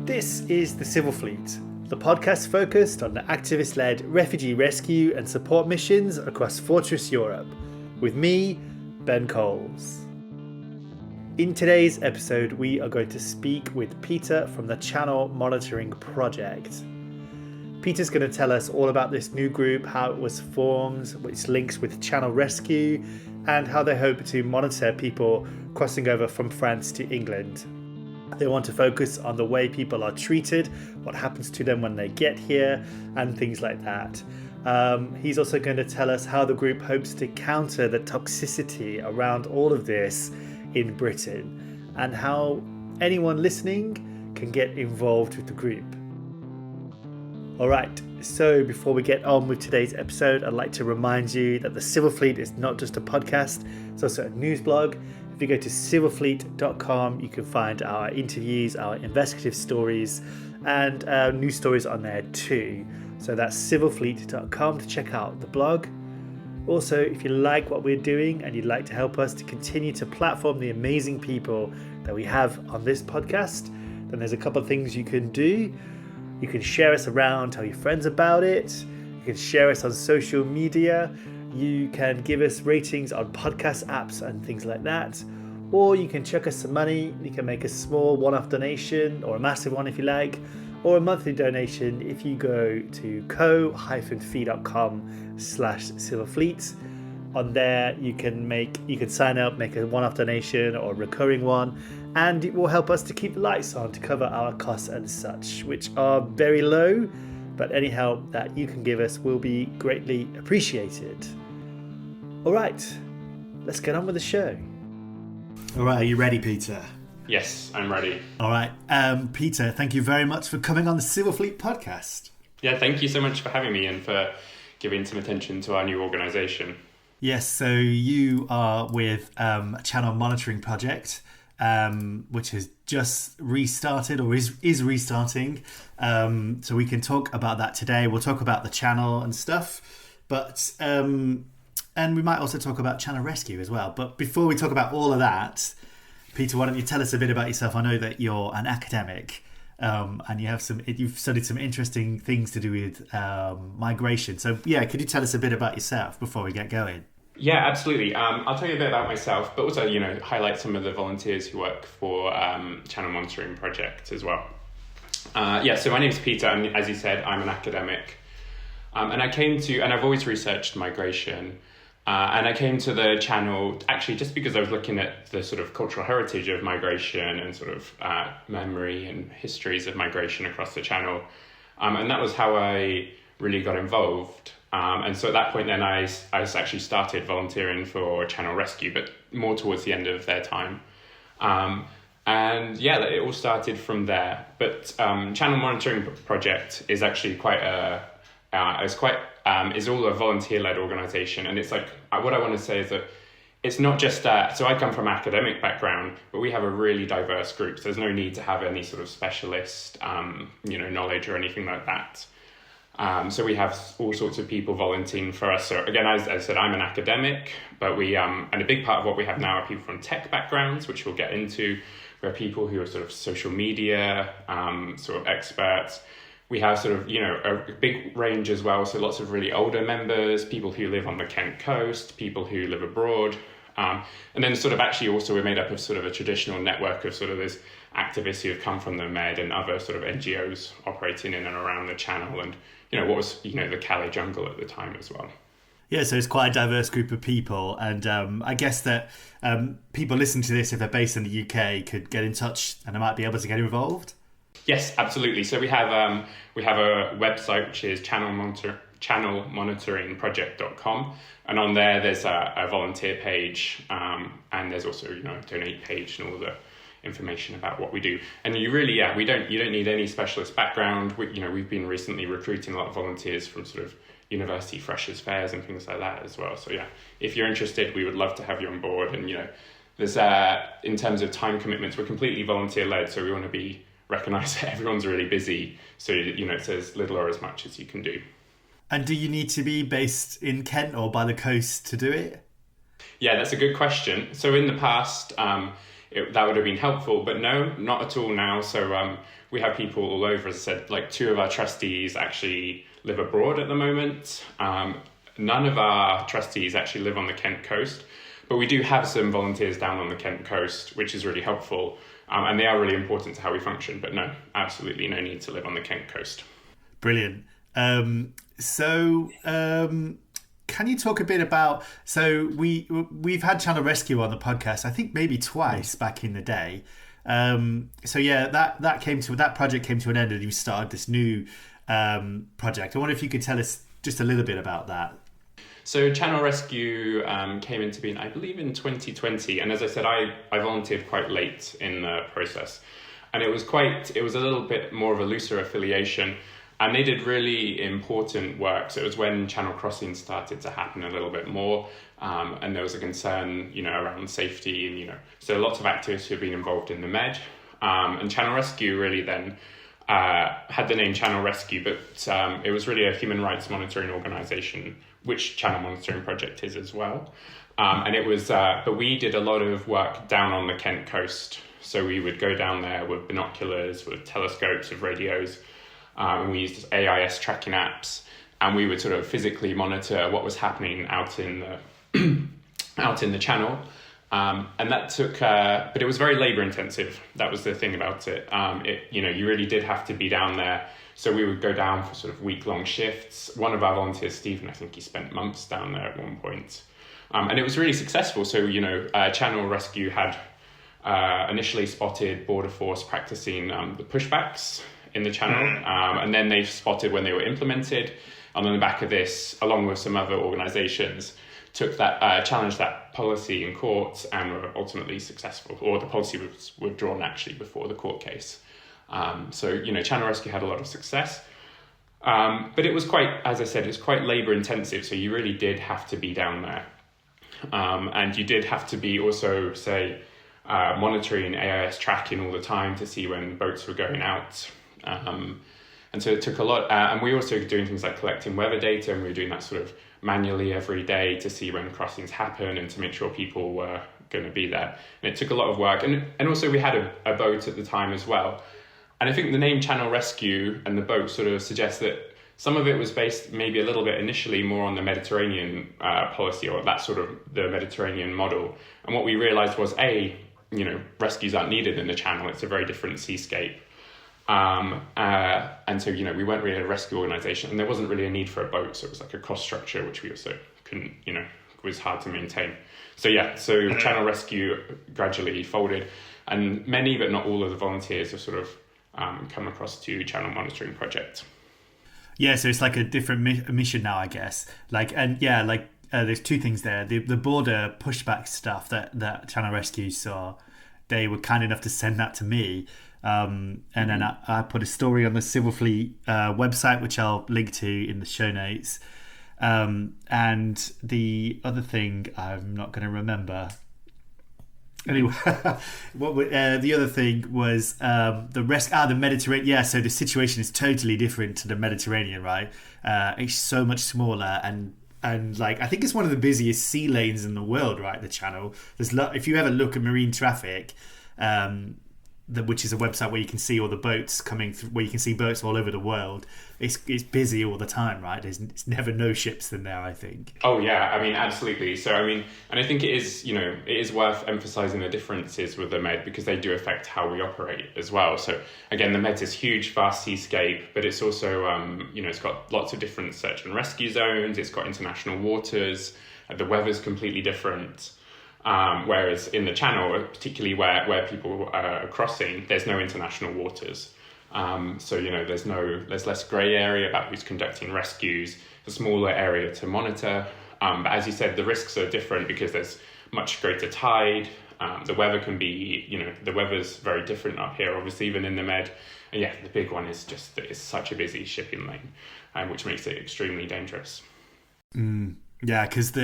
This is The Civil Fleet, the podcast focused on the activist-led refugee rescue and support missions across Fortress Europe, with me, Ben Coles. In today's episode, we are going to speak with Peter from the Channel Monitoring Project. Peter's going to tell us all about this new group, how it was formed, its links with Channel Rescue, and how they hope to monitor people crossing over from France to England. They want to focus on the way people are treated, what happens to them when they get here, and things like that. He's also going to tell us how the group hopes to counter the toxicity around all of this in Britain, and how anyone listening can get involved with the group. Alright, so before we get on with today's episode, I'd like to remind you that the Civil Fleet is not just a podcast, it's also a news blog. If you go to civilfleet.com, you can find our interviews, our investigative stories, and news stories on there too. So that's civilfleet.com to check out the blog. Also, if you like what we're doing and you'd like to help us to continue to platform the amazing people that we have on this podcast, then there's a couple of things you can do. You can share us around, tell your friends about it. You can share us on social media. You can give us ratings on podcast apps and things like that. Or you can chuck us some money. You can make a small one-off donation, or a massive one if you like, or a monthly donation if you go to co-fi.com/civilfleet. On there you can sign up, make a one-off donation or a recurring one, and it will help us to keep the lights on to cover our costs and such, which are very low, but any help that you can give us will be greatly appreciated. All right, let's get on with the show. All right, are you ready, Peter? Yes, I'm ready. All right, Peter, thank you very much for coming on the Civil Fleet podcast. Yeah, thank you so much for having me and for giving some attention to our new organisation. Yes, so you are with a Channel Monitoring Project, which has just restarted or is restarting. So we can talk about that today. We'll talk about the channel and stuff, but and we might also talk about Channel Rescue as well. But before we talk about all of that, Peter, why don't you tell us a bit about yourself? I know that you're an academic, and you've studied some interesting things to do with migration. So yeah, could you tell us a bit about yourself before we get going? Yeah, absolutely. I'll tell you a bit about myself, but also, highlight some of the volunteers who work for Channel Monitoring Project as well. So my name's Peter, and as you said, I'm an academic. And I've always researched migration. And I came to the channel actually just because I was looking at the sort of cultural heritage of migration and sort of memory and histories of migration across the channel. And that was how I really got involved. And so at that point then I actually started volunteering for Channel Rescue, but more towards the end of their time. And yeah, it all started from there. But Channel Monitoring Project is actually is all a volunteer-led organisation, and it's like what I want to say is that it's not just that. So I come from an academic background, but we have a really diverse group. So there's no need to have any sort of specialist, knowledge or anything like that. So we have all sorts of people volunteering for us. So again, as I said, I'm an academic, but and a big part of what we have now are people from tech backgrounds, which we'll get into. We have people who are sort of social media, sort of experts. We have sort of, a big range as well. So lots of really older members, people who live on the Kent coast, people who live abroad. And then sort of actually also we're made up of sort of a traditional network of sort of those activists who have come from the Med and other sort of NGOs operating in and around the channel and, what was, the Calais jungle at the time as well. Yeah, so it's quite a diverse group of people. And I guess that people listening to this, if they're based in the UK, could get in touch and they might be able to get involved. Yes, absolutely. So we have a website which is channelmonitoringproject.com, and on there's a volunteer page, and there's also a donate page and all the information about what we do. And you don't need any specialist background. We've been recently recruiting a lot of volunteers from sort of university freshers fairs and things like that as well. So yeah, if you're interested, we would love to have you on board. And there's in terms of time commitments, we're completely volunteer led, so we want to recognise that everyone's really busy, so it's as little or as much as you can do. And do you need to be based in Kent or by the coast to do it? Yeah, that's a good question. So in the past, that would have been helpful. But no, not at all now. So we have people all over. As I said, like 2 of our trustees actually live abroad at the moment. None of our trustees actually live on the Kent coast, but we do have some volunteers down on the Kent coast, which is really helpful. And they are really important to how we function. But no, absolutely no need to live on the Kent coast. Brilliant. Can you talk a bit about, so we've had Channel Rescue on the podcast, I think maybe twice back in the day. So yeah, that project came to an end, and you started this new project. I wonder if you could tell us just a little bit about that. So Channel Rescue came into being, I believe, in 2020. And as I said, I volunteered quite late in the process. And it was a little bit more of a looser affiliation. And they did really important work. So it was when channel crossing started to happen a little bit more. And there was a concern, around safety. And, so lots of activists who have been involved in the Med. And Channel Rescue really then had the name Channel Rescue, but it was really a human rights monitoring organisation, which Channel Monitoring Project is as well. And it was, but we did a lot of work down on the Kent coast. So we would go down there with binoculars, with telescopes, with radios, and we used AIS tracking apps, and we would sort of physically monitor what was happening out in the channel. And that took, but it was very labor intensive. That was the thing about it. You really did have to be down there. So we would go down for sort of week-long shifts. One of our volunteers, Stephen, I think he spent months down there at one point. And it was really successful. So, Channel Rescue had initially spotted Border Force practicing the pushbacks in the channel. And then they spotted when they were implemented. And on the back of this, along with some other organisations, took that, challenged that policy in court and were ultimately successful. Or the policy was withdrawn actually before the court case. Channel Rescue had a lot of success. But it was quite, as I said, it's quite labour intensive. So you really did have to be down there. And you did have to be also, monitoring AIS tracking all the time to see when boats were going out. And so it took a lot. And we were also doing things like collecting weather data, and we were doing that sort of manually every day to see when crossings happen and to make sure people were going to be there. And it took a lot of work. And also we had a boat at the time as well. And I think the name Channel Rescue and the boat sort of suggests that some of it was based maybe a little bit initially more on the Mediterranean policy, or that sort of the Mediterranean model. And what we realised was, rescues aren't needed in the channel. It's a very different seascape. And so, we weren't really a rescue organisation, and there wasn't really a need for a boat. So it was like a cost structure, which we also couldn't, was hard to maintain. So Channel Rescue gradually folded, and many, but not all of the volunteers have sort of come across to Channel Monitoring Project. Yeah, so it's like a different mission now, I guess. There's 2 things there. The border pushback stuff that Channel Rescue saw, they were kind enough to send that to me. And then I put a story on the Civil Fleet website, which I'll link to in the show notes. And the other thing I'm not going to remember. Anyway, the other thing was the Mediterranean. Yeah, so the situation is totally different to the Mediterranean, right? It's so much smaller, and I think it's one of the busiest sea lanes in the world, right? The channel. If you ever look at marine traffic, which is a website where you can see all the boats coming through, where you can see boats all over the world. It's busy all the time, right? It's never no ships in there, I think. Oh yeah, absolutely. So and I think it is worth emphasising the differences with the Med, because they do affect how we operate as well. So again, the Med's this huge, vast seascape, but it's also it's got lots of different search and rescue zones. It's got international waters. The weather's completely different. Whereas in the channel, particularly where people are crossing, there's no international waters. There's less grey area about who's conducting rescues, a smaller area to monitor. But as you said, the risks are different because there's much greater tide. The weather can be, the weather's very different up here, obviously, even in the Med. And yeah, the big one is just that it's such a busy shipping lane, which makes it extremely dangerous. Yeah, because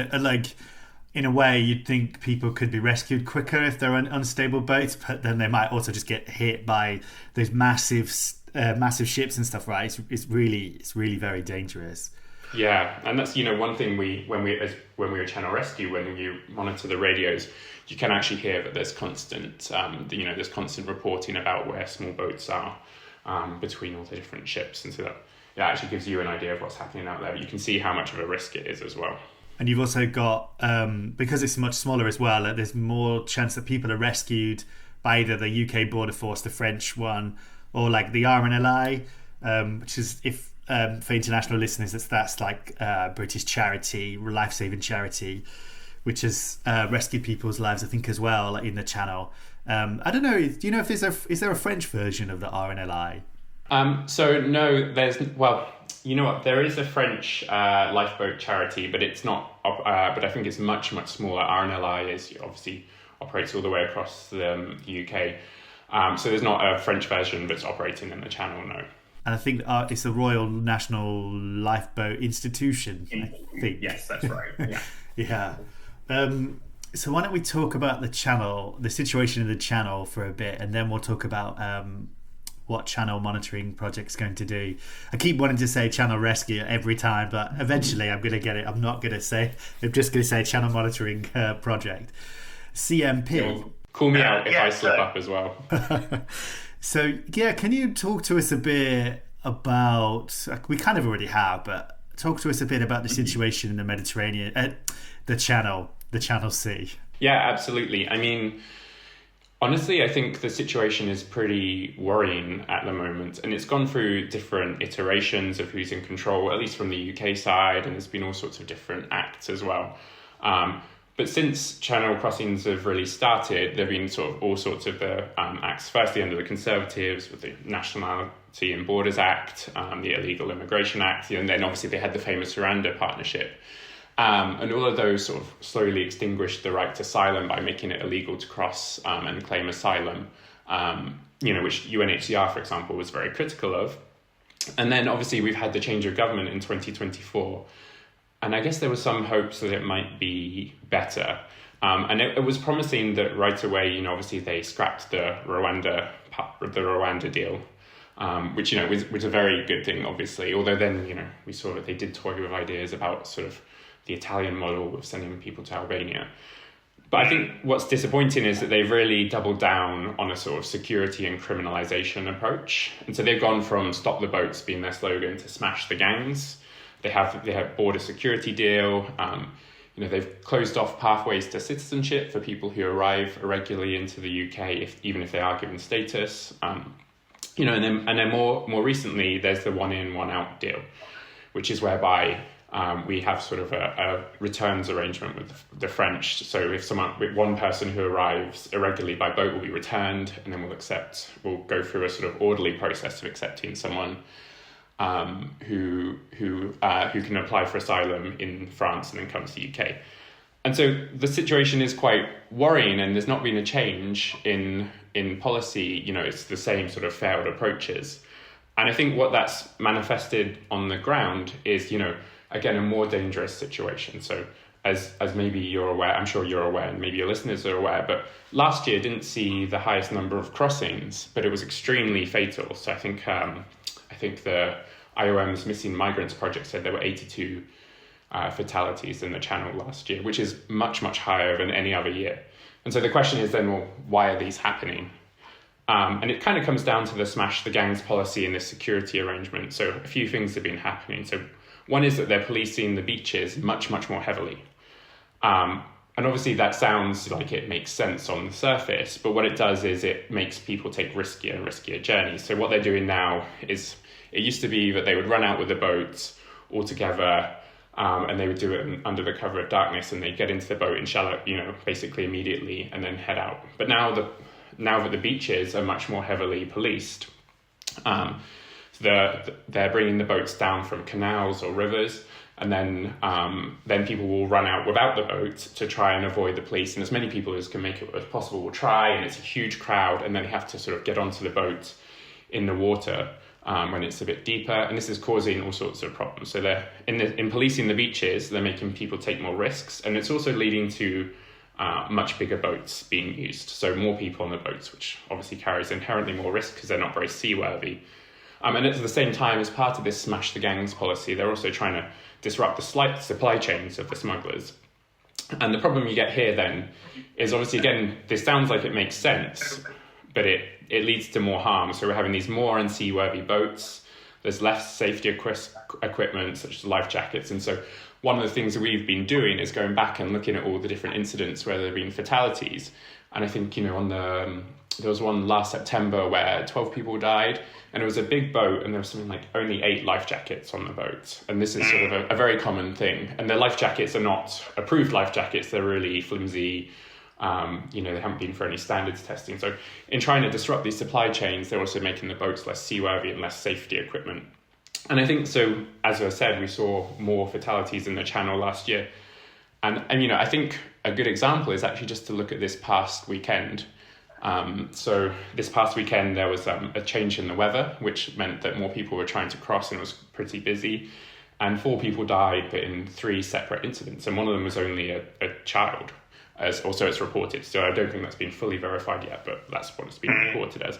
in a way, you'd think people could be rescued quicker if they're on unstable boats, but then they might also just get hit by those massive ships and stuff, right? It's really very dangerous. Yeah, and that's one thing when we were Channel Rescue, when you monitor the radios, you can actually hear that there's constant there's constant reporting about where small boats are between all the different ships, and so that actually gives you an idea of what's happening out there. But you can see how much of a risk it is as well. And you've also got, because it's much smaller as well, there's more chance that people are rescued by either the UK Border Force, the French one, or like the RNLI, which is, if for international listeners, that's like British charity, life-saving charity, which has rescued people's lives, I think, as well, like in the Channel. I don't know. Do you know if is there a French version of the RNLI? So no, you know what? There is a French lifeboat charity, but it's not. But I think it's much smaller. RNLI obviously operates all the way across the UK. So there's not a French version that's operating in the Channel. No. And I think it's the Royal National Lifeboat Institution. I think. Yes, that's right. Yeah. Yeah. So why don't we talk about the Channel, the situation in the Channel for a bit, and then we'll talk about what Channel Monitoring Project's going to do. I keep wanting to say Channel Rescue every time, but eventually I'm going to get it. I'm not going to say. I'm just going to say Channel Monitoring Project, CMP. Call me out if I slip up as well. So yeah, can you talk to us a bit about? We kind of already have, but talk to us a bit about the situation in the Mediterranean, the Channel Sea. Yeah, absolutely. I mean, honestly, I think the situation is pretty worrying at the moment, and it's gone through different iterations of who's in control, at least from the UK side, and there's been all sorts of different acts as well. But since channel crossings have really started, there have been sort of all sorts of the acts, firstly under the Conservatives with the Nationality and Borders Act, the Illegal Immigration Act, and then obviously they had the famous Rwanda partnership. And all of those sort of slowly extinguished the right to asylum by making it illegal to cross and claim asylum, which UNHCR, for example, was very critical of. And then obviously we've had the change of government in 2024. And I guess there was some hopes that it might be better. And it was promising that right away, obviously they scrapped the Rwanda deal, which, was a very good thing, obviously. Although then, we saw that they did toy with ideas about sort of the Italian model of sending people to Albania. But I think what's disappointing is that they've really doubled down on a sort of security and criminalization approach. And so they've gone from stop the boats being their slogan to smash the gangs. They have border security deal. They've closed off pathways to citizenship for people who arrive irregularly into the UK, even if they are given status. And then more recently, there's the one in, one out deal, which is whereby we have sort of a returns arrangement with the French. So if one person who arrives irregularly by boat will be returned, and then we'll go through a sort of orderly process of accepting someone who can apply for asylum in France and then come to the UK. And so the situation is quite worrying, and there's not been a change in policy. It's the same sort of failed approaches. And I think what that's manifested on the ground is, again, a more dangerous situation. So as maybe you're aware, I'm sure you're aware, and maybe your listeners are aware, but last year didn't see the highest number of crossings, but it was extremely fatal. So I think the IOM's Missing Migrants Project said there were 82 fatalities in the Channel last year, which is much, much higher than any other year. And so the question is then, well, why are these happening? And it kind of comes down to the smash the gangs policy and the security arrangement. So a few things have been happening. So one is that they're policing the beaches much, much more heavily. And obviously that sounds like it makes sense on the surface, but what it does is it makes people take riskier and riskier journeys. So what they're doing now is, it used to be that they would run out with the boats all together, and they would do it under the cover of darkness, and they'd get into the boat and shell it, basically immediately, and then head out. But now that the beaches are much more heavily policed, they're bringing the boats down from canals or rivers, and then people will run out without the boat to try and avoid the police. And as many people as can make it as possible will try, and it's a huge crowd, and then they have to sort of get onto the boat in the water when it's a bit deeper, and this is causing all sorts of problems. So they're in policing the beaches, they're making people take more risks, and it's also leading to much bigger boats being used. So more people on the boats, which obviously carries inherently more risk because they're not very seaworthy. And at the same time, as part of this smash the gangs policy, they're also trying to disrupt the slight supply chains of the smugglers. And the problem you get here then is obviously, again, this sounds like it makes sense, but it leads to more harm. So we're having these more unseaworthy boats. There's less safety equipment, such as life jackets. And so one of the things that we've been doing is going back and looking at all the different incidents where there have been fatalities. And I think, there was one last September where 12 people died, and it was a big boat, and there was something like only 8 life jackets on the boat. And this is sort of a very common thing. And the life jackets are not approved life jackets. They're really flimsy. They haven't been for any standards testing. So in trying to disrupt these supply chains, they're also making the boats less seaworthy and less safety equipment. And I think so, as I said, we saw more fatalities in the Channel last year. And I think a good example is actually just to look at this past weekend. So this past weekend, there was a change in the weather, which meant that more people were trying to cross, and it was pretty busy. And 4 people died, but in 3 separate incidents. And one of them was only a child, as also it's reported. So I don't think that's been fully verified yet, but that's what it's been reported as.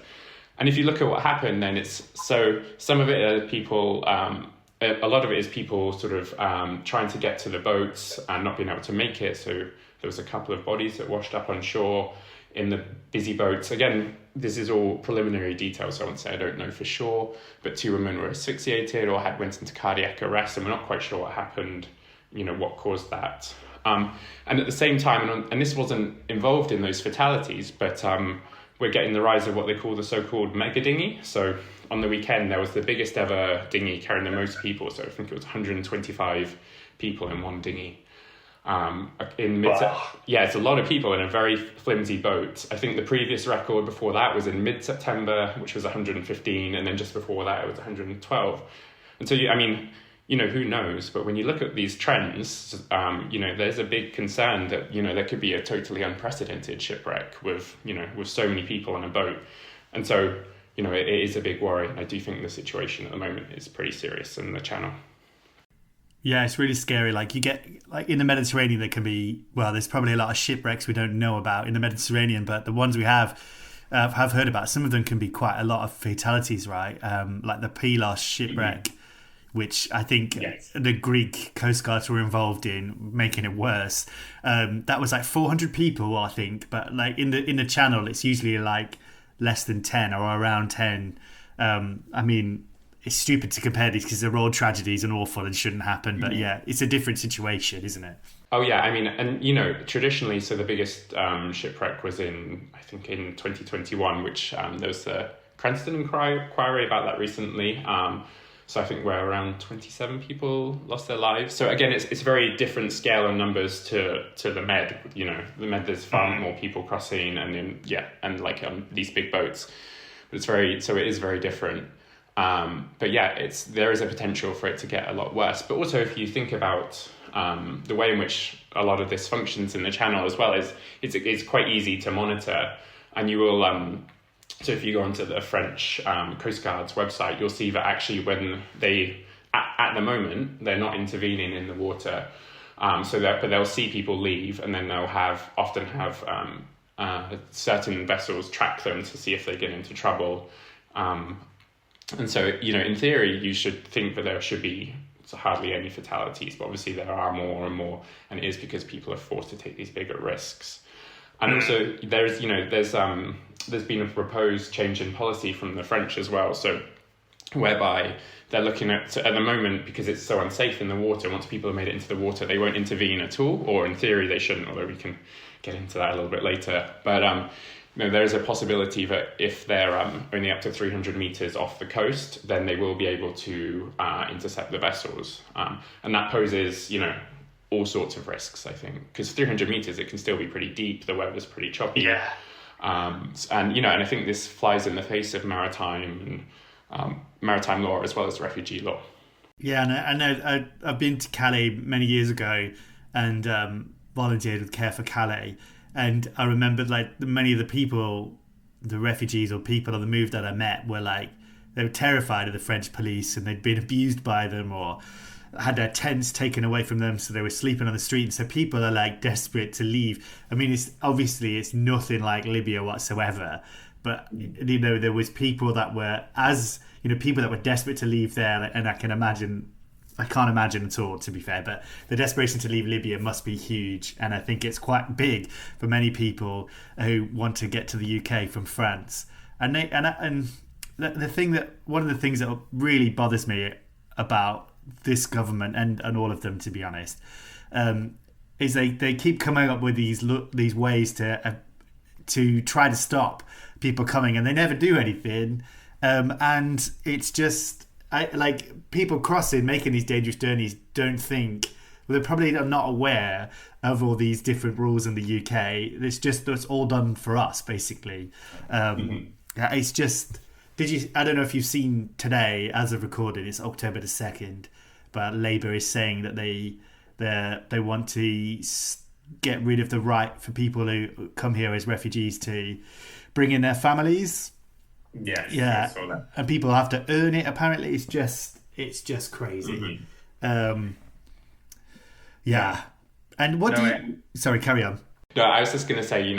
And if you look at what happened, then some of it are people, a lot of it is people sort of trying to get to the boats and not being able to make it. So there was a couple of bodies that washed up on shore in the busy boats. Again, this is all preliminary details, so I won't say I don't know for sure, but 2 women were asphyxiated or went into cardiac arrest, and we're not quite sure what happened, what caused that. And at the same time, and this wasn't involved in those fatalities, but we're getting the rise of what they call the so-called mega dinghy. So on the weekend, there was the biggest ever dinghy carrying the most people. So I think it was 125 people in one dinghy. It's a lot of people in a very flimsy boat. I think the previous record before that was in mid-September, which was 115, and then just before that it was 112. And so, who knows? But when you look at these trends, there's a big concern that, there could be a totally unprecedented shipwreck with so many people on a boat. And so, it is a big worry. I do think the situation at the moment is pretty serious in the Channel. Yeah, it's really scary. Like you get, like in the Mediterranean, there can be, there's probably a lot of shipwrecks we don't know about in the Mediterranean, but the ones we have heard about, some of them can be quite a lot of fatalities, right? Like the Pylos Shipwreck, which I think the Greek Coast Guards were involved in, making it worse. That was like 400 people, I think, but like in the Channel, it's usually like less than 10 or around 10. It's stupid to compare these because they're all tragedies and awful and shouldn't happen. But it's a different situation, isn't it? Oh, yeah. Traditionally, so the biggest shipwreck was in 2021, which there was the Cranston inquiry about that recently. So I think we're around 27 people lost their lives. So again, it's a very different scale and numbers to the Med. The Med, there's far more people crossing and these big boats. But it is very different. There is a potential for it to get a lot worse. But also, if you think about the way in which a lot of this functions in the Channel as well, it's quite easy to monitor. And you will, so if you go onto the French Coast Guard's website, you'll see that actually when they, at the moment, they're not intervening in the water. But they'll see people leave, and then they'll often have certain vessels track them to see if they get into trouble. And so, in theory, you should think that there should be hardly any fatalities, but obviously there are more and more, and it is because people are forced to take these bigger risks. And also, there's been a proposed change in policy from the French as well, so whereby they're looking at the moment, because it's so unsafe in the water, once people have made it into the water, they won't intervene at all, or in theory they shouldn't, although we can get into that a little bit later. But there is a possibility that if they're only up to 300 meters off the coast, then they will be able to intercept the vessels. And that poses, all sorts of risks, I think. Because 300 meters, it can still be pretty deep. The weather's pretty choppy. Yeah. And I think this flies in the face of maritime law as well as refugee law. Yeah, and I know I've been to Calais many years ago and volunteered with Care for Calais. And I remember many of the people, the refugees or people on the move that I met were they were terrified of the French police, and they'd been abused by them or had their tents taken away from them, so they were sleeping on the street. And so people are desperate to leave. I mean, it's nothing like Libya whatsoever, but there was people that were people that were desperate to leave there, and I can't imagine at all, to be fair, but the desperation to leave Libya must be huge, and I think it's quite big for many people who want to get to the UK from France. And one of the things that really bothers me about this government and all of them, to be honest, is they keep coming up with these ways to try to stop people coming, and they never do anything. And it's just people crossing, making these dangerous journeys, they're probably not aware of all these different rules in the UK. It's all done for us, basically. It's just. I don't know if you've seen today, as of recording, it's October the 2nd, but Labour is saying that they want to get rid of the right for people who come here as refugees to bring in their families. Yes, yeah, I saw that. And people have to earn it. Apparently, it's just crazy. Yeah, and sorry, carry on. No, I was just going to say,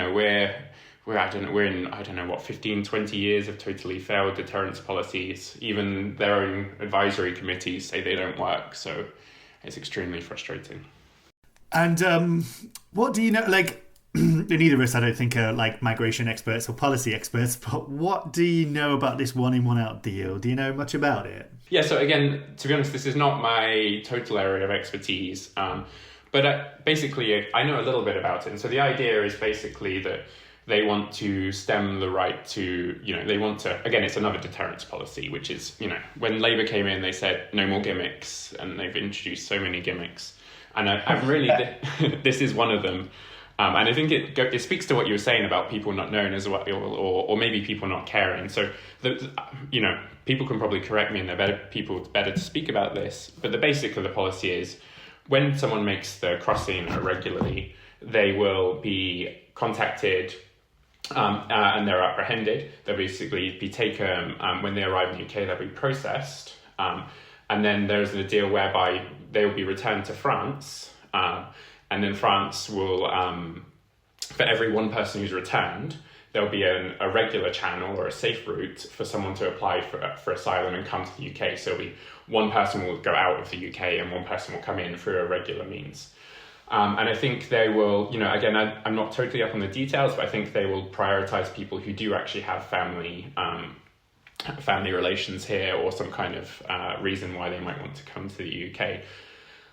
we're in 15, 20 years of totally failed deterrence policies. Even their own advisory committees say they don't work. So it's extremely frustrating. And what do you know? Neither of us, I don't think, are migration experts or policy experts. But what do you know about this one in, one out deal? Do you know much about it? Yeah. So again, to be honest, this is not my total area of expertise. But basically, I know a little bit about it. And so the idea is basically that they want to stem the right to, they want to, again, it's another deterrence policy, which is, when Labour came in, they said no more gimmicks, and they've introduced so many gimmicks. And I'm really, this is one of them. And I think it speaks to what you were saying about people not knowing as well, or maybe people not caring. So, people can probably correct me, and they're better to speak about this. But the basic of the policy is when someone makes the crossing irregularly, they will be contacted and they're apprehended. They'll basically be taken, when they arrive in the UK, they'll be processed. And then there's a deal whereby they will be returned to France. And then France will, for every one person who's returned, there'll be a regular channel or a safe route for someone to apply for asylum and come to the UK. So one person will go out of the UK and one person will come in through a regular means. And I think they will, again, I'm not totally up on the details, but I think they will prioritize people who do actually have family relations here, or some kind of reason why they might want to come to the UK.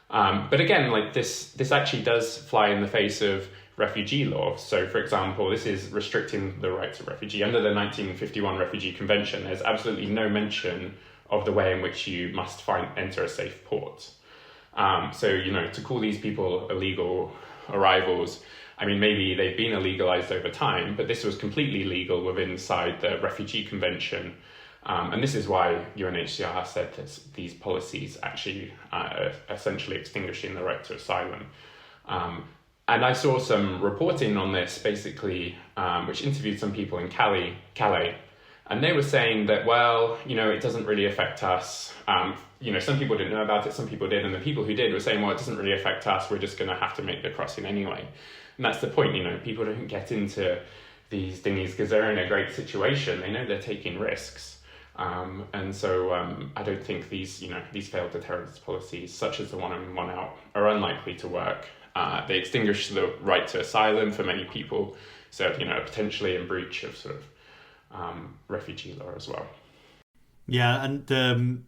But again, this actually does fly in the face of refugee law. So, for example, this is restricting the rights of refugee. Under the 1951 Refugee Convention, there's absolutely no mention of the way in which you must enter a safe port. So, to call these people illegal arrivals, I mean, maybe they've been illegalized over time, but this was completely legal inside the Refugee Convention. And this is why UNHCR said that these policies actually are essentially extinguishing the right to asylum. And I saw some reporting on this, basically, which interviewed some people in Calais, and they were saying that, it doesn't really affect us. Some people didn't know about it, some people did, and the people who did were saying, it doesn't really affect us, we're just going to have to make the crossing anyway. And that's the point, people don't get into these dinghies because they're in a great situation. They know they're taking risks. And so I don't think these failed deterrence policies, such as the one in, one out, are unlikely to work. They extinguish the right to asylum for many people, so potentially in breach of sort of refugee law as well. Yeah, and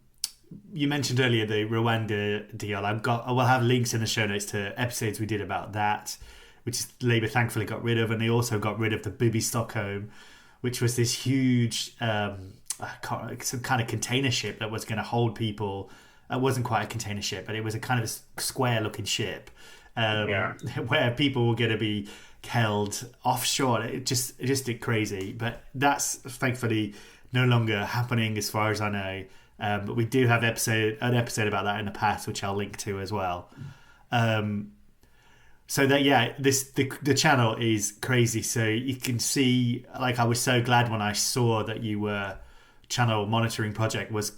you mentioned earlier the Rwanda deal. I will have links in the show notes to episodes we did about that, which Labour thankfully got rid of, and they also got rid of the Bibby Stockholm, which was this huge some kind of container ship that was going to hold people. It wasn't quite a container ship, but it was a kind of square-looking ship where people were going to be held offshore. It just did crazy, but that's thankfully no longer happening as far as I know. But we do have an episode about that in the past, which I'll link to as well. So that the channel is crazy. So you can see, I was so glad when I saw that your channel monitoring project was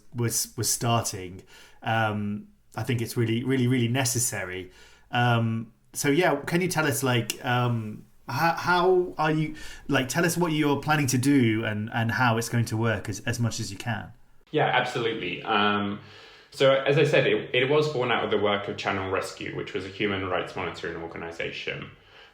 starting. I think it's really, really, really necessary. So yeah, can you tell us How are you, like, tell us what you're planning to do and how it's going to work as much as you can. Yeah, absolutely. So as I said, it was born out of the work of Channel Rescue, which was a human rights monitoring organisation.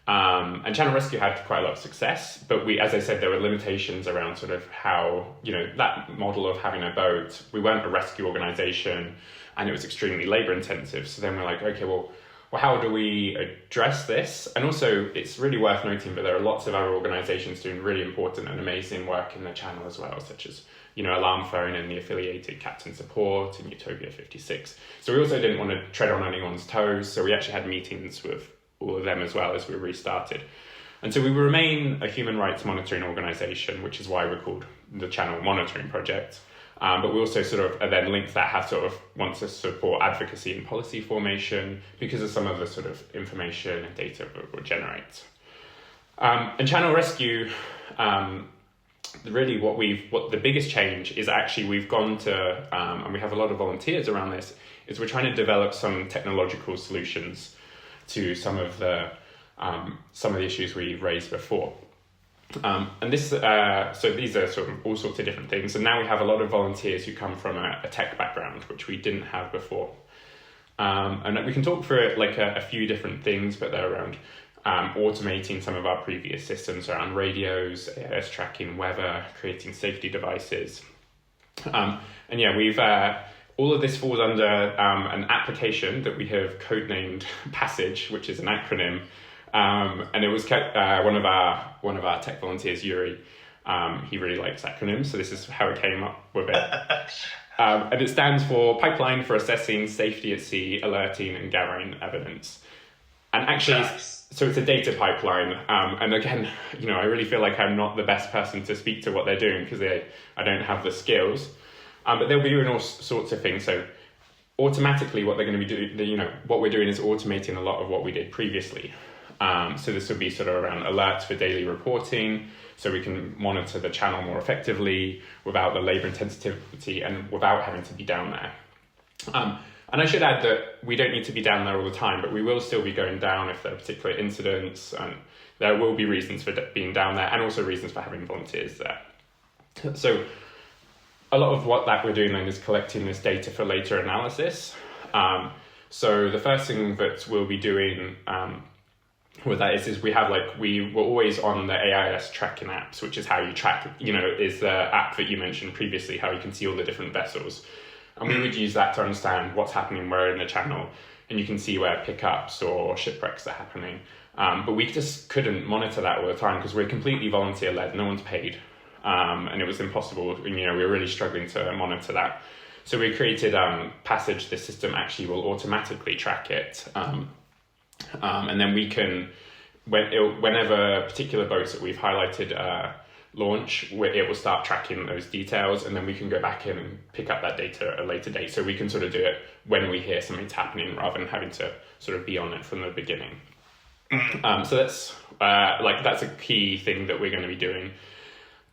And Channel Rescue had quite a lot of success, but as I said, there were limitations around sort of how, that model of having a boat. We weren't a rescue organisation, and it was extremely labour intensive. So then we're like, okay, well, how do we address this? And also, it's really worth noting that there are lots of other organisations doing really important and amazing work in the channel as well, such as, Alarm Phone and the affiliated Captain Support and Utopia 56. So we also didn't want to tread on anyone's toes, so we actually had meetings with all of them as well as we restarted. And so we remain a human rights monitoring organisation, which is why we're called the Channel Monitoring Project. But we also sort of are then linked that have sort of want to support advocacy and policy formation because of some of the sort of information and data that we'll generate. And Channel Rescue, really what the biggest change is actually we've gone to, and we have a lot of volunteers around this, is we're trying to develop some technological solutions to some of the issues we raised before. And this, so these are sort of all sorts of different things. And now we have a lot of volunteers who come from a tech background, which we didn't have before. And we can talk through it like a few different things, but they're around automating some of our previous systems around radios, AIS tracking, weather, creating safety devices. And yeah, we've all of this falls under an application that we have codenamed Passage, which is an acronym. And it was one of our tech volunteers, Yuri. He really likes acronyms, so this is how it came up with it. And it stands for Pipeline for Assessing Safety at Sea, Alerting and Gathering Evidence. And actually, so it's a data pipeline. And again, I really feel like I'm not the best person to speak to what they're doing because I don't have the skills. But they'll be doing all sorts of things. So automatically what they're going to be doing, what we're doing is automating a lot of what we did previously. So this would be sort of around alerts for daily reporting, so we can monitor the channel more effectively without the labour intensity and without having to be down there. And I should add that we don't need to be down there all the time, but we will still be going down if there are particular incidents, and there will be reasons for being down there and also reasons for having volunteers there. So a lot of what we're doing then is collecting this data for later analysis. So the first thing that we'll be doing with that is we were always on the AIS tracking apps, which is how you track, is the app that you mentioned previously, how you can see all the different vessels. And we would use that to understand what's happening where in the channel, and you can see where pickups or shipwrecks are happening. But we just couldn't monitor that all the time because we're completely volunteer-led, no one's paid. And it was impossible, we were really struggling to monitor that. So we created Passage. The system actually will automatically track it. And then we can, whenever particular boats that we've highlighted launch, it will start tracking those details, and then we can go back in and pick up that data at a later date. So we can sort of do it when we hear something's happening rather than having to sort of be on it from the beginning. So that's that's a key thing that we're going to be doing.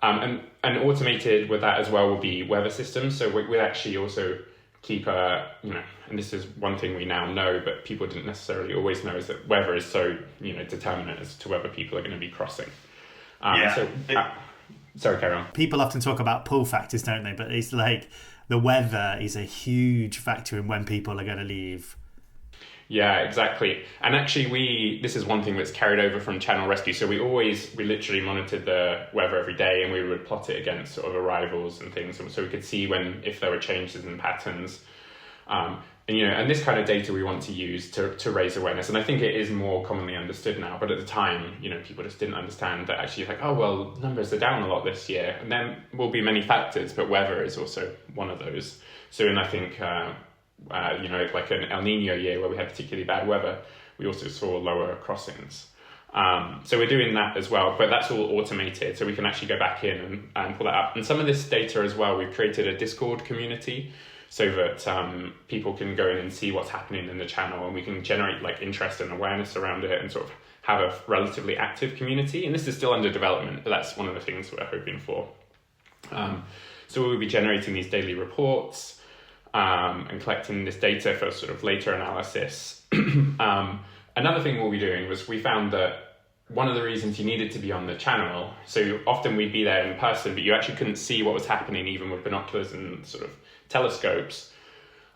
And automated with that as well will be weather systems. So we'll actually also keep and this is one thing we now know, but people didn't necessarily always know, is that weather is so, determinant as to whether people are going to be crossing. Sorry, carry on. People often talk about pull factors, don't they? But it's like the weather is a huge factor in when people are going to leave. Yeah, exactly. And actually this is one thing that's carried over from Channel Rescue. So we literally monitored the weather every day, and we would plot it against sort of arrivals and things. So we could see if there were changes in patterns. And this kind of data we want to use to raise awareness. And I think it is more commonly understood now, but at the time, people just didn't understand that actually numbers are down a lot this year. And then will be many factors, but weather is also one of those. So I think, like an El Nino year where we had particularly bad weather, we also saw lower crossings. So we're doing that as well, but that's all automated. So we can actually go back in and pull that up. And some of this data as well, we've created a Discord community so that people can go in and see what's happening in the channel, and we can generate interest and awareness around it and sort of have a relatively active community. And this is still under development, but that's one of the things we're hoping for. So we'll be generating these daily reports and collecting this data for sort of later analysis. Another thing we'll be doing was we found that one of the reasons you needed to be on the channel, so often we'd be there in person, but you actually couldn't see what was happening even with binoculars and sort of telescopes.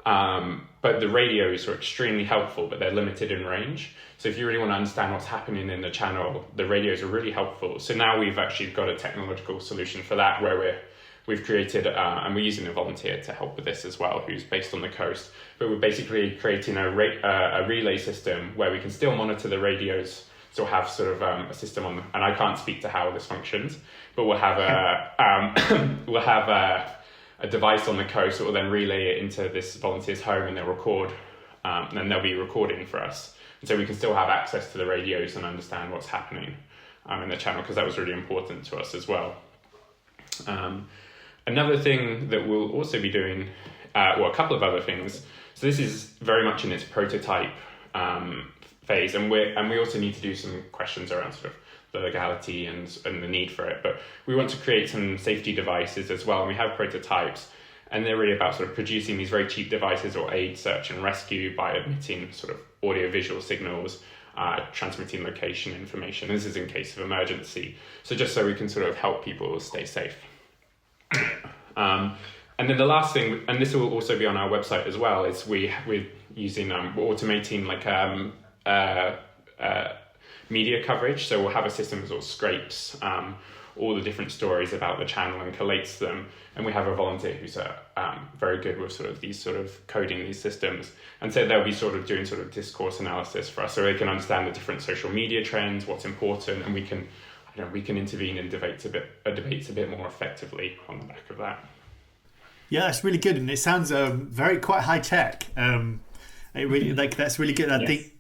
But the radios are extremely helpful, but they're limited in range. So if you really want to understand what's happening in the channel, the radios are really helpful. So now we've actually got a technological solution for that, where we've created, and we're using a volunteer to help with this as well, who's based on the coast. But we're basically creating a relay system where we can still monitor the radios. So we'll have sort of a system on, and I can't speak to how this functions, but we'll have a device on the coast that will then relay it into this volunteer's home, and they'll record, and then they'll be recording for us. And so we can still have access to the radios and understand what's happening in the channel, because that was really important to us as well. Another thing that we'll also be doing, a couple of other things. So this is very much in its prototype phase, and we also need to do some questions around sort of the legality and the need for it. But we want to create some safety devices as well, and we have prototypes, and they're really about sort of producing these very cheap devices or aid search and rescue by emitting sort of audio-visual signals, transmitting location information. This is in case of emergency. So just so we can sort of help people stay safe. And then the last thing, and this will also be on our website as well, is we're using, we're automating like media coverage. So we'll have a system that sort of scrapes all the different stories about the channel and collates them. And we have a volunteer who's very good with sort of these sort of coding these systems. And so they'll be sort of doing sort of discourse analysis for us, so they can understand the different social media trends, what's important, and we can intervene in debates a bit more effectively on the back of that. Yeah, that's really good, and it sounds quite high tech. It really that's really good. I think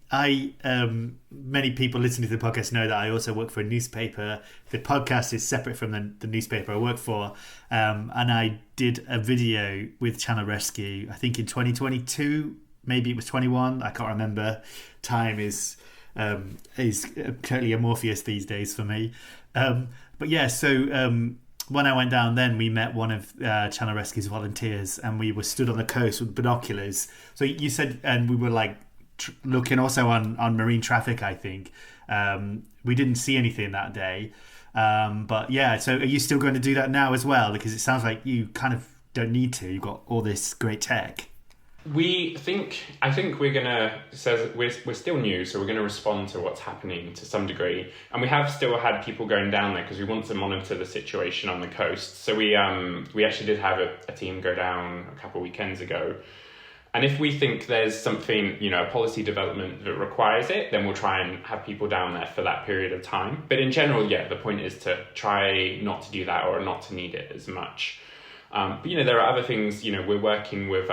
many people listening to the podcast know that I also work for a newspaper. The podcast is separate from the newspaper I work for, and I did a video with Channel Rescue, I think in 2022, maybe it was 21, I can't remember. Time is totally amorphous these days for me. But yeah, so when I went down then, we met one of Channel Rescue's volunteers, and we were stood on the coast with binoculars. So you said, and we were like looking also on marine traffic, I think. We didn't see anything that day. But yeah, so are you still going to do that now as well? Because it sounds like you kind of don't need to. You've got all this great tech. I think we're gonna, so we're still new, so we're gonna respond to what's happening to some degree, and we have still had people going down there because we want to monitor the situation on the coast. So we actually did have a team go down a couple of weekends ago, and if we think there's something, a policy development that requires it, then we'll try and have people down there for that period of time. But in general, yeah, the point is to try not to do that or not to need it as much. But there are other things. We're working with.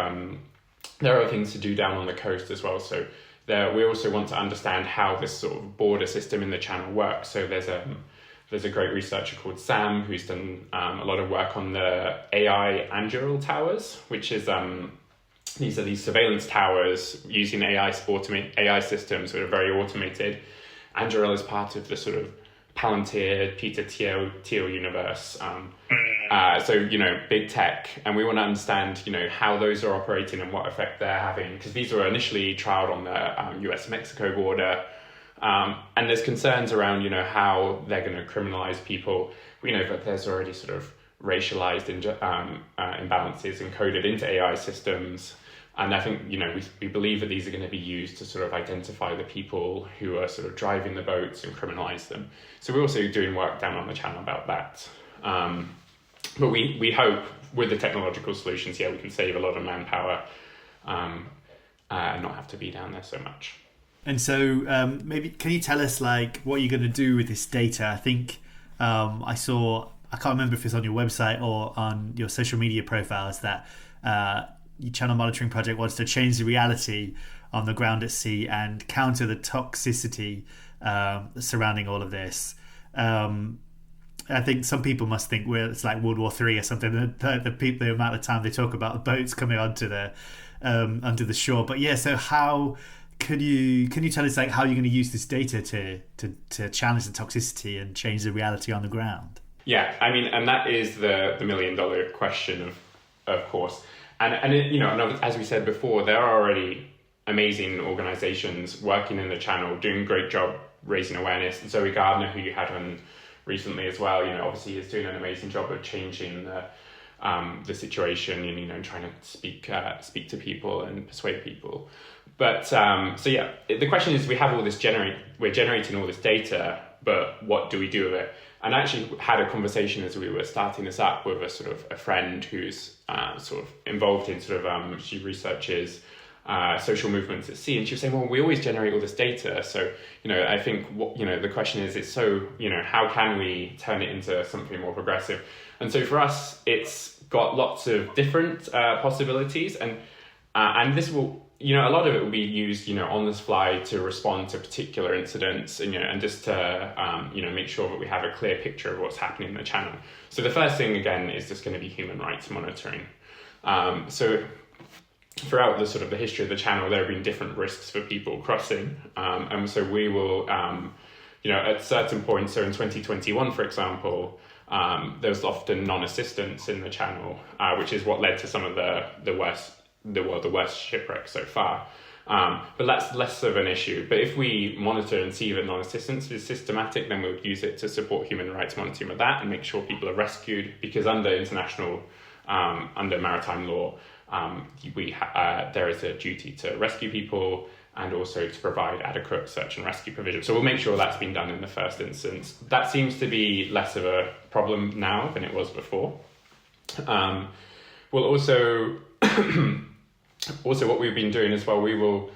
There are things to do down on the coast as well. So we also want to understand how this sort of border system in the channel works. So there's a great researcher called Sam who's done a lot of work on the AI Anduril towers, which is these are these surveillance towers using AI systems that are very automated. Anduril is part of the sort of Palantir, Peter Thiel universe. So, big tech, and we want to understand, how those are operating and what effect they're having, because these were initially trialed on the US-Mexico border, and there's concerns around, how they're going to criminalize people. We know that there's already sort of racialized imbalances encoded into AI systems, and I think, we believe that these are going to be used to sort of identify the people who are sort of driving the boats and criminalize them. So we're also doing work down on the channel about that. But we hope with the technological solutions, we can save a lot of manpower and not have to be down there so much. And so maybe can you tell us what you're going to do with this data? I think I can't remember if it's on your website or on your social media profiles, that your channel monitoring project wants to change the reality on the ground at sea and counter the toxicity surrounding all of this. I think some people must think it's like World War III or something. The amount of time they talk about boats coming onto the shore. But yeah, so how can you tell us how you're going to use this data to challenge the toxicity and change the reality on the ground? Yeah, I mean, and that is the $1 million question, of course. And as we said before, there are already amazing organizations working in the channel doing a great job raising awareness. And Zoe Gardner, who you had on recently as well, obviously is doing an amazing job of changing the situation and, trying to speak to people and persuade people. But the question is, we have all this we're generating all this data, but what do we do with it? And I actually had a conversation as we were starting this up with a sort of a friend who's sort of involved in she researches social movements at sea, and she was saying, well, we always generate all this data. So, I think the question is, it's so, how can we turn it into something more progressive? And so for us, it's got lots of different possibilities, and this will, a lot of it will be used, on the fly to respond to particular incidents, and just to, make sure that we have a clear picture of what's happening in the channel. So the first thing, again, is just going to be human rights monitoring. So throughout the history of the channel, there have been different risks for people crossing. And so we will, at certain points, so in 2021, for example, there was often non-assistance in the channel, which is what led to some of the worst shipwrecks so far. But that's less of an issue. But if we monitor and see that non-assistance is systematic, then we'll use it to support human rights monitoring of that and make sure people are rescued, because under maritime law, there is a duty to rescue people and also to provide adequate search and rescue provision. So we'll make sure that's been done in the first instance. That seems to be less of a problem now than it was before. We'll also what we've been doing as well, we will,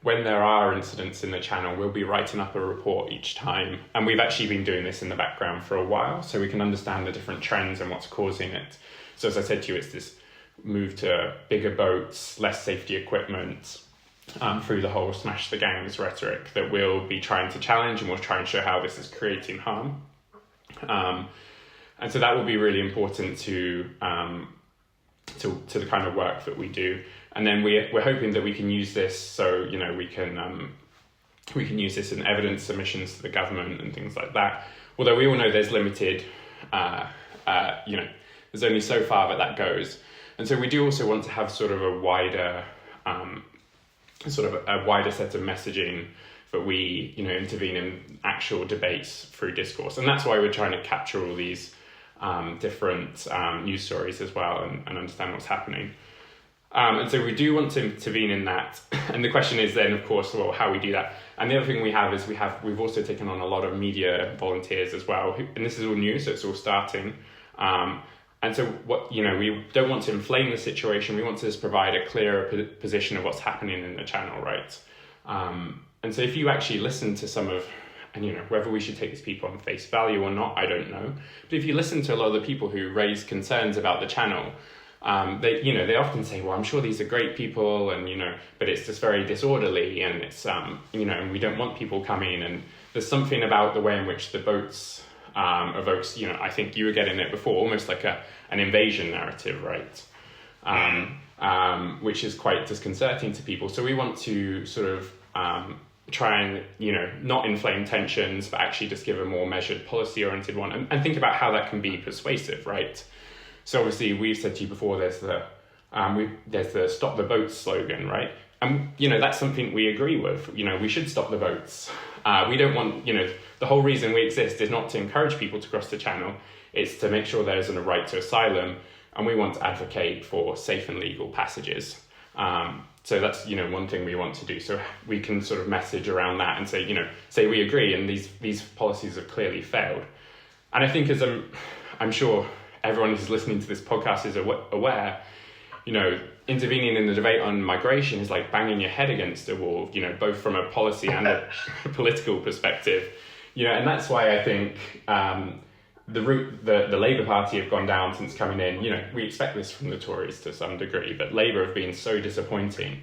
when there are incidents in the channel, we'll be writing up a report each time. And we've actually been doing this in the background for a while, so we can understand the different trends and what's causing it. So as I said to you, it's this move to bigger boats, less safety equipment, through the whole smash the gangs rhetoric that we'll be trying to challenge, and we'll try and show how this is creating harm. And so that will be really important to the kind of work that we do. And then we're hoping that we can use this, so we can use this in evidence submissions to the government and things like that. Although we all know there's limited, there's only so far that goes. And so we do also want to have sort of a wider set of messaging that we, intervene in actual debates through discourse. And that's why we're trying to capture all these different news stories as well, and understand what's happening. And so we do want to intervene in that. And the question is then, of course, well, how we do that. And the other thing we have is we've also taken on a lot of media volunteers as well. And this is all new, so it's all starting. And so we don't want to inflame the situation. We want to just provide a clearer position of what's happening in the channel, right? And so if you actually listen to some of, and whether we should take these people on face value or not, I don't know. But if you listen to a lot of the people who raise concerns about the channel, they often say, well, I'm sure these are great people, and but it's just very disorderly, and it's and we don't want people coming. And there's something about the way in which the boats evokes, I think you were getting it before, almost like an invasion narrative, right? Which is quite disconcerting to people. So we want to sort of try and, not inflame tensions, but actually just give a more measured, policy-oriented one, and think about how that can be persuasive, right? So obviously we've said to you before, there's the stop the boats slogan, right? And, that's something we agree with. We should stop the boats. We don't want, the whole reason we exist is not to encourage people to cross the channel. It's to make sure there isn't a right to asylum. And we want to advocate for safe and legal passages. So that's, one thing we want to do. So we can sort of message around that and say we agree, and these policies have clearly failed. And I think, as I'm sure everyone who's listening to this podcast is aware, intervening in the debate on migration is like banging your head against a wall, both from a policy and a political perspective, and that's why I think the route the Labour Party have gone down since coming in, we expect this from the Tories to some degree, but Labour have been so disappointing,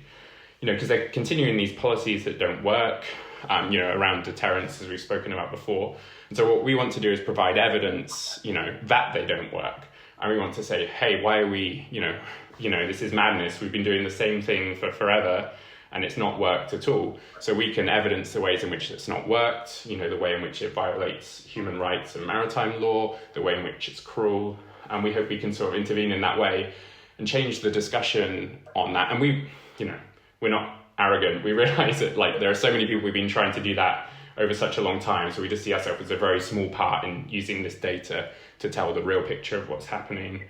because they're continuing these policies that don't work, around deterrence, as we've spoken about before. And so what we want to do is provide evidence, that they don't work. And we want to say, hey, why are we, this is madness. We've been doing the same thing for forever, and it's not worked at all. So we can evidence the ways in which it's not worked, the way in which it violates human rights and maritime law, the way in which it's cruel. And we hope we can sort of intervene in that way and change the discussion on that. And we're not arrogant. We realize that there are so many people we've been trying to do that over such a long time. So we just see ourselves as a very small part in using this data to tell the real picture of what's happening.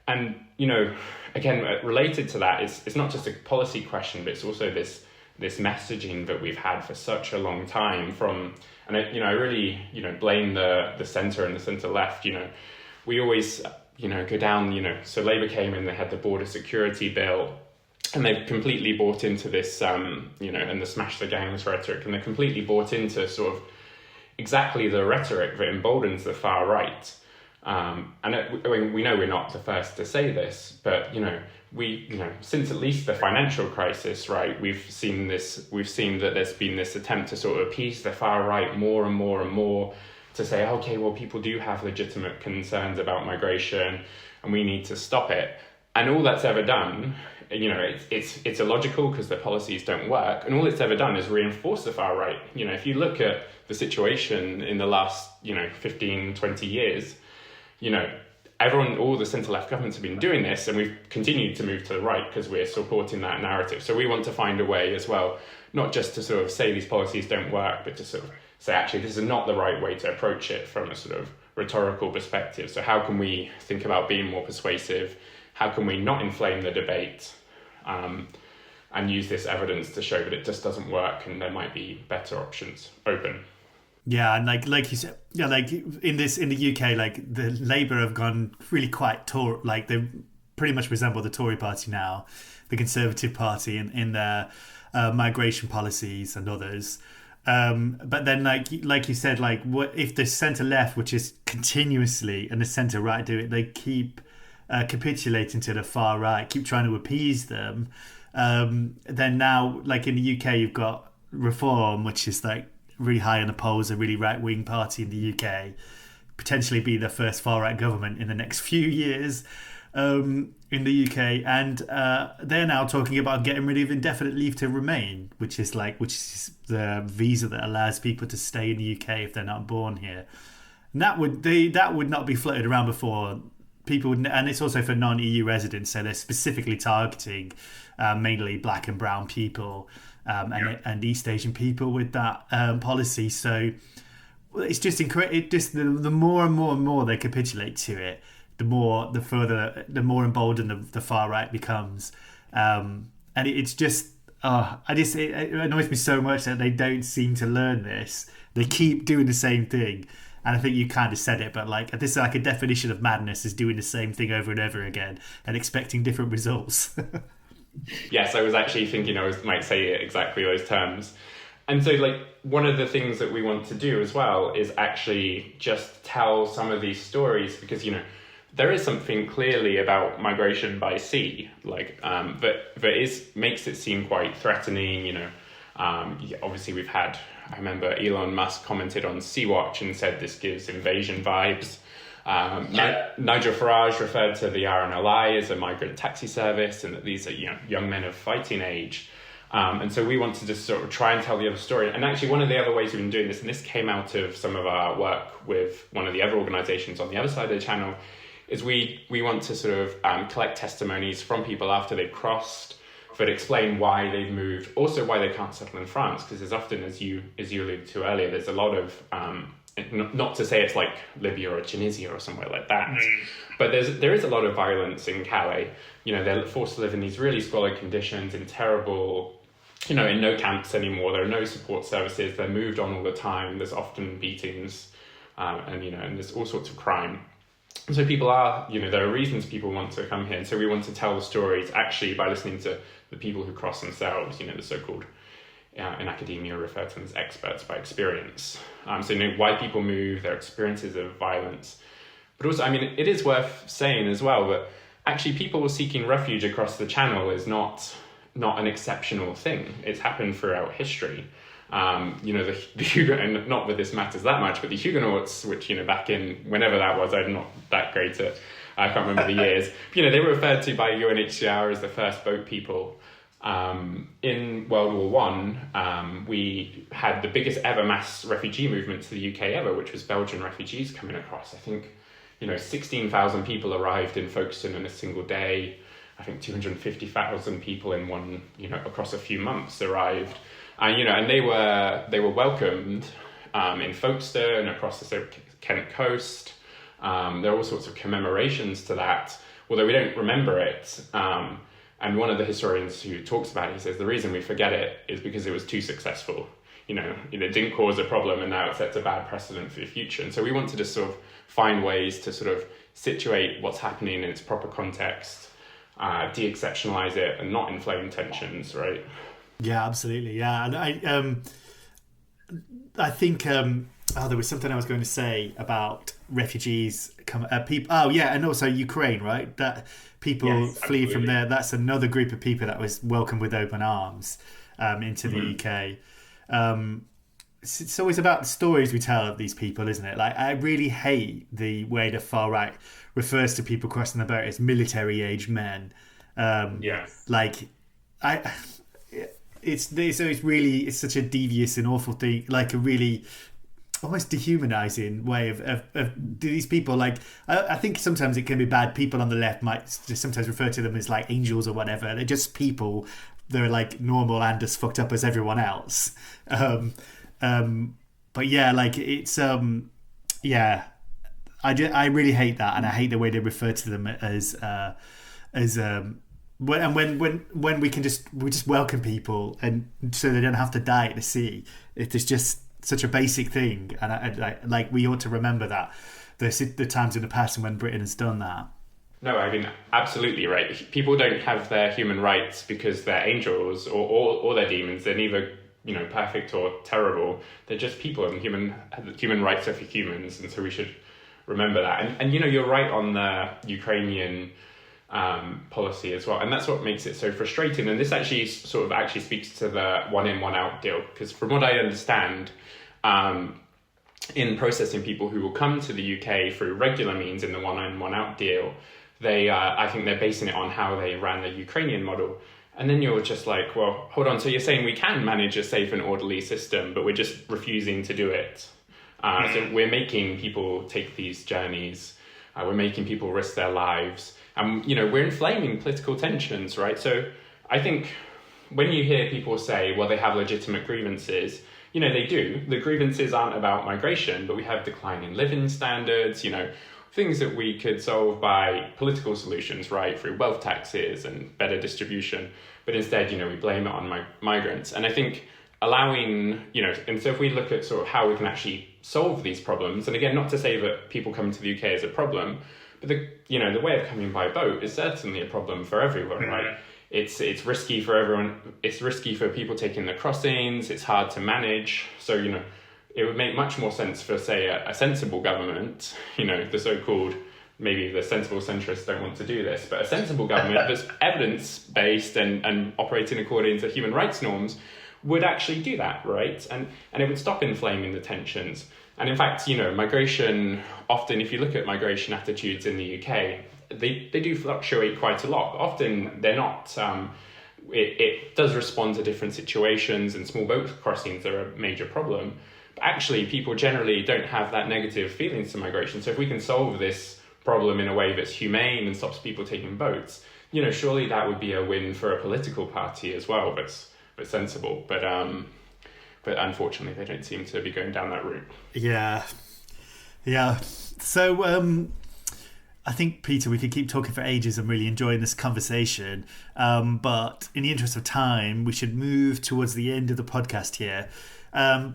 And, again, related to that, it's not just a policy question, but it's also this messaging that we've had for such a long time and I really, blame the centre and the centre left. We always, go down, so Labour came in, they had the border security bill, and they've completely bought into this, and the smash the gangs rhetoric, and they're completely bought into sort of exactly the rhetoric that emboldens the far right. We know we're not the first to say this, but since at least the financial crisis, right, we've seen that there's been this attempt to sort of appease the far right more and more and more, to say, okay, well, people do have legitimate concerns about migration and we need to stop it. And all that's ever done, it's illogical because the policies don't work, and all it's ever done is reinforce the far right. If you look at the situation in the last 15, 20 years, all the centre-left governments have been doing this, and we've continued to move to the right because we're supporting that narrative. So we want to find a way as well, not just to sort of say these policies don't work, but to sort of say, actually, this is not the right way to approach it from a sort of rhetorical perspective. So how can we think about being more persuasive? How can we not inflame the debate, and use this evidence to show that it just doesn't work and there might be better options open? Yeah, and like you said, like in the UK, like the Labour have gone really quite they pretty much resemble the Tory party now, the Conservative Party in their migration policies and others. But then, like you said, like what if the centre left, which is continuously, and the centre right do it, they keep capitulating to the far right, keep trying to appease them. Then now, like in the UK, you've got Reform, which is like really high on the polls, a really right-wing party in the UK, potentially be the first far-right government in the next few years in the UK, and they're now talking about getting rid of indefinite leave to remain, which is the visa that allows people to stay in the UK if they're not born here. And that would not be floated around before. People would, and it's also for non-EU residents, so they're specifically targeting mainly black and brown people. And East Asian people with that policy. So it's just incredible. The more and more they capitulate to it, the more emboldened the far right becomes. And it's just, it annoys me so much that they don't seem to learn this. They keep doing the same thing. And I think you kind of said it, but like this is like a definition of madness, is doing the same thing over and over again and expecting different results. Yes, I was actually thinking I might say exactly those terms. And so like one of the things that we want to do as well is actually just tell some of these stories, because there is something clearly about migration by sea, like that makes it seem quite threatening. Obviously I remember Elon Musk commented on Sea-Watch and said this gives invasion vibes. Nigel Farage referred to the RNLI as a migrant taxi service, and that these are young men of fighting age. And so we want to just sort of try and tell the other story. And actually one of the other ways we've been doing this, and this came out of some of our work with one of the other organisations on the other side of the channel, is we want to sort of collect testimonies from people after they've crossed, that explain why they've moved, also why they can't settle in France, because there's often, as you alluded to earlier, there's a lot of not to say it's like Libya or Tunisia or somewhere like that, but there is a lot of violence in Calais. They're forced to live in these really squalid conditions, in terrible, in no camps anymore. There are no support services. They're moved on all the time. There's often beatings, and there's all sorts of crime. And so people are, there are reasons people want to come here. And so we want to tell the stories actually by listening to the people who cross themselves, the so-called, in academia refer to them as experts by experience. So why people move, their experiences of violence. But also, it is worth saying as well that actually people seeking refuge across the Channel is not an exceptional thing. It's happened throughout history. The Huguenots, and not that this matters that much, but the Huguenots, which, back in whenever that was, I'm not that great at, I can't remember the years, they were referred to by UNHCR as the first boat people. In World War One, we had the biggest ever mass refugee movement to the UK ever, which was Belgian refugees coming across. I think, 16,000 people arrived in Folkestone in a single day. I think 250,000 people in one, across a few months arrived. And they were welcomed in Folkestone and across the Kent coast. There are all sorts of commemorations to that, although we don't remember it. And one of the historians who talks about it, he says the reason we forget it is because it was too successful. It didn't cause a problem, and now it sets a bad precedent for the future. And so we want to just sort of find ways to sort of situate what's happening in its proper context, de-exceptionalize it, and not inflame tensions, right? Yeah, absolutely. Yeah, and I think there was something I was going to say about refugees, people. Oh, yeah, and also Ukraine, right? That people flee from there. That's another group of people that was welcomed with open arms into the UK. It's always about the stories we tell of these people, isn't it? Like, I really hate the way the far right refers to people crossing the boat as military-aged men. It's such a devious and awful thing, like a really almost dehumanizing way of these people. Like, I think sometimes it can be bad. People on the left might just sometimes refer to them as like angels or whatever. They're just people. They're like normal and as fucked up as everyone else. But yeah, like it's I really hate that, and I hate the way they refer to them as when we just welcome people, and so they don't have to die at the sea. It's just such a basic thing, and I we ought to remember that the times in the past and when Britain has done that. No, I mean, absolutely right. People don't have their human rights because they're angels or they're demons. They're neither, perfect or terrible. They're just people, and human rights are for humans, and so we should remember that. And you're right on the Ukrainian policy as well, and that's what makes it so frustrating. And this actually speaks to the one in, one out deal, because from what I understand, in processing people who will come to the UK through regular means in the one in, one out deal, I think they're basing it on how they ran the Ukrainian model. And then you're just like, well, hold on. So you're saying we can manage a safe and orderly system, but we're just refusing to do it. So we're making people take these journeys. We're making people risk their lives. And, we're inflaming political tensions, right? So I think when you hear people say, well, they have legitimate grievances, they do. The grievances aren't about migration, but we have declining living standards, things that we could solve by political solutions, right, through wealth taxes and better distribution. But instead, we blame it on migrants. And I think allowing, and so if we look at sort of how we can actually solve these problems, and again, not to say that people coming to the UK is a problem, but the way of coming by boat is certainly a problem for everyone, right? It's risky for everyone. It's risky for people taking the crossings. It's hard to manage. So, it would make much more sense for, say, a sensible government, the so-called, maybe the sensible centrists don't want to do this, but a sensible government that's evidence-based and operating according to human rights norms would actually do that, right? And it would stop inflaming the tensions. And in fact, migration, often, if you look at migration attitudes in the UK, they do fluctuate quite a lot. Often they're not. It does respond to different situations, and small boat crossings are a major problem. But actually, people generally don't have that negative feelings to migration. So if we can solve this problem in a way that's humane and stops people taking boats, surely that would be a win for a political party as well, but sensible. But unfortunately, they don't seem to be going down that route. Yeah. So I think, Peter, we could keep talking for ages. I'm really enjoying this conversation. But in the interest of time, we should move towards the end of the podcast here.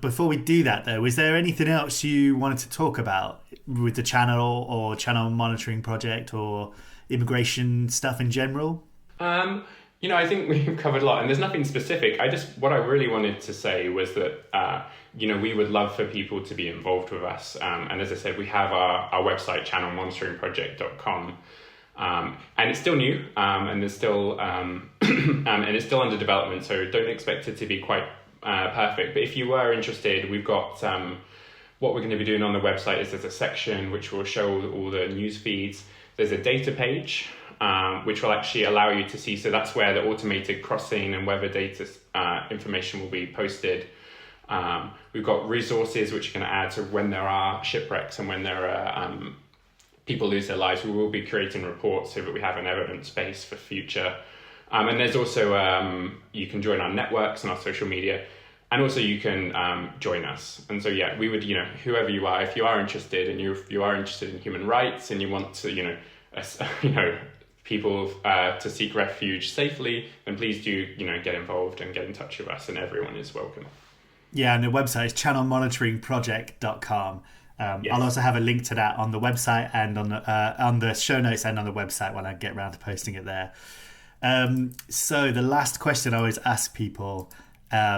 Before we do that, though, is there anything else you wanted to talk about with the channel or channel monitoring project or immigration stuff in general? I think we've covered a lot, and there's nothing specific. What I really wanted to say was that, we would love for people to be involved with us. And as I said, we have our website, channelmonitoringproject.com. And it's still new, and there's still, and it's still under development. So don't expect it to be quite perfect. But if you were interested, we've got, what we're going to be doing on the website is there's a section which will show all the news feeds. There's a data page, which will actually allow you to see. So that's where the automated crossing and weather data information will be posted. We've got resources which are going to add to when there are shipwrecks and when there are people lose their lives. We will be creating reports so that we have an evidence base for future. And there's also, you can join our networks and our social media. And also you can join us. And so, yeah, we would, whoever you are, if you are interested and if you are interested in human rights and you want to, people to seek refuge safely, then please do, get involved and get in touch with us, and everyone is welcome. Yeah, and the website is channelmonitoringproject.com. Yes. I'll also have a link to that on the website and on the show notes and on the website when I get around to posting it there. So the last question I always ask people,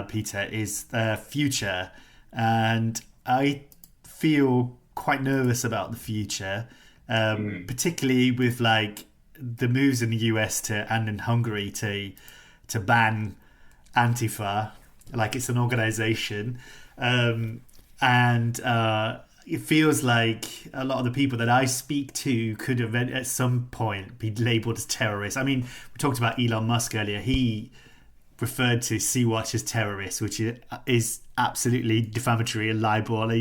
Peter, is the future. And I feel quite nervous about the future, particularly with the moves in the US and in Hungary to ban Antifa, like it's an organization, and it feels like a lot of the people that I speak to could have at some point be labeled as terrorists. I mean, we talked about Elon Musk earlier. He referred to Sea-Watch as terrorists, which is absolutely defamatory and libel.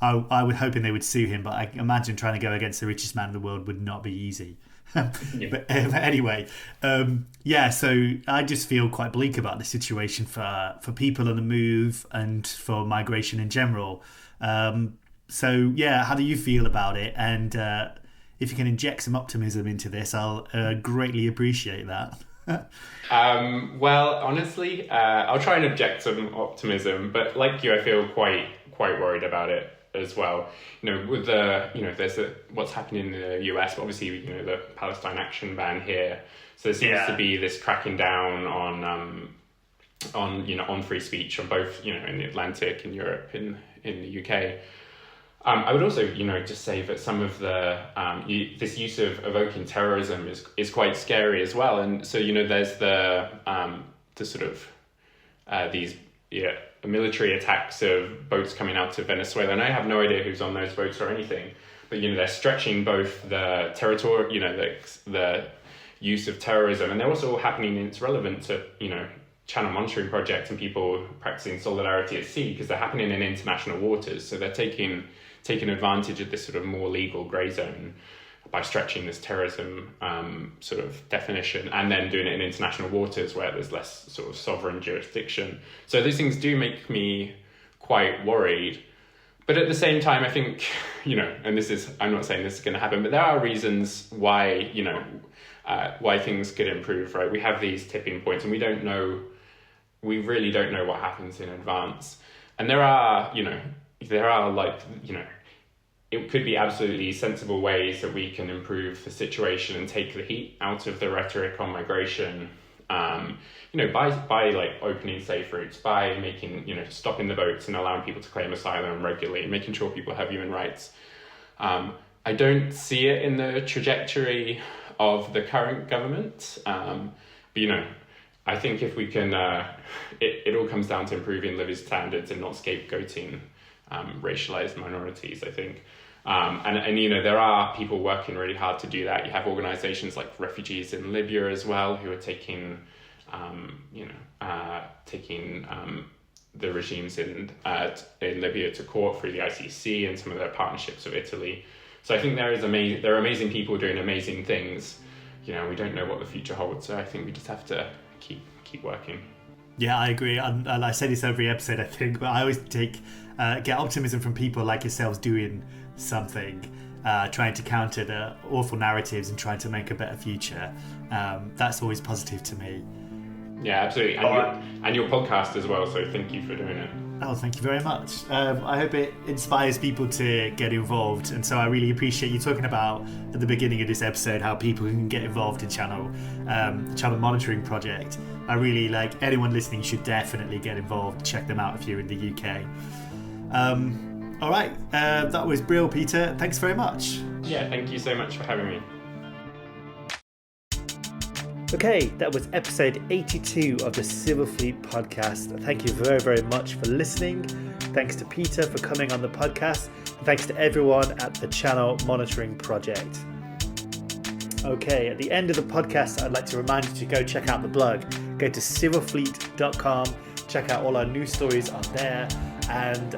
I was hoping they would sue him, but I imagine trying to go against the richest man in the world would not be easy. But anyway, so I just feel quite bleak about the situation for people on the move and for migration in general. How do you feel about it? And if you can inject some optimism into this, I'll greatly appreciate that. Well, honestly, I'll try and inject some optimism, but like you, I feel quite worried about it as well. With there's what's happening in the US, but obviously, the Palestine action ban here. So there seems to be this cracking down on free speech on both, in the Atlantic, in Europe, in the UK. I would also, just say that some of the this use of evoking terrorism is quite scary as well. And so, there's the sort of these military attacks of boats coming out of Venezuela, and I have no idea who's on those boats or anything. But they're stretching both the territory, the use of terrorism, and they're also happening. And it's relevant to Channel Monitoring Project and people practicing solidarity at sea, because they're happening in international waters. So they're taking advantage of this sort of more legal grey zone by stretching this terrorism sort of definition, and then doing it in international waters where there's less sort of sovereign jurisdiction. So these things do make me quite worried. But at the same time, I think, and I'm not saying this is going to happen, but there are reasons why, why things could improve, right? We have these tipping points and we really don't know what happens in advance. And there are it could be absolutely sensible ways that we can improve the situation and take the heat out of the rhetoric on migration, by opening safe routes, by making, stopping the boats and allowing people to claim asylum regularly, making sure people have human rights. I don't see it in the trajectory of the current government, but, I think if we can, it all comes down to improving living standards and not scapegoating racialized minorities, I think. And there are people working really hard to do that. You have organizations like Refugees in Libya as well, who are taking the regimes in Libya to court through the ICC and some of their partnerships with Italy. So I think there are amazing people doing amazing things. We don't know what the future holds, so I think we just have to keep working. Yeah, I agree. And I say this every episode, I think, but I always get optimism from people like yourselves doing something, trying to counter the awful narratives and trying to make a better future. That's always positive to me. Yeah, absolutely. And your podcast as well, so thank you for doing it. Oh, thank you very much. I hope it inspires people to get involved. And so I really appreciate you talking about at the beginning of this episode how people can get involved in Channel Monitoring Project. I really anyone listening should definitely get involved. Check them out if you're in the UK. All right, that was Brill, Peter. Thanks very much. Yeah, thank you so much for having me. Okay, that was episode 82 of the Civil Fleet podcast. Thank you very, very much for listening. Thanks to Peter for coming on the podcast. And thanks to everyone at the Channel Monitoring Project. Okay, at the end of the podcast, I'd like to remind you to go check out the blog. Go to civilfleet.com, check out all our news stories on there, and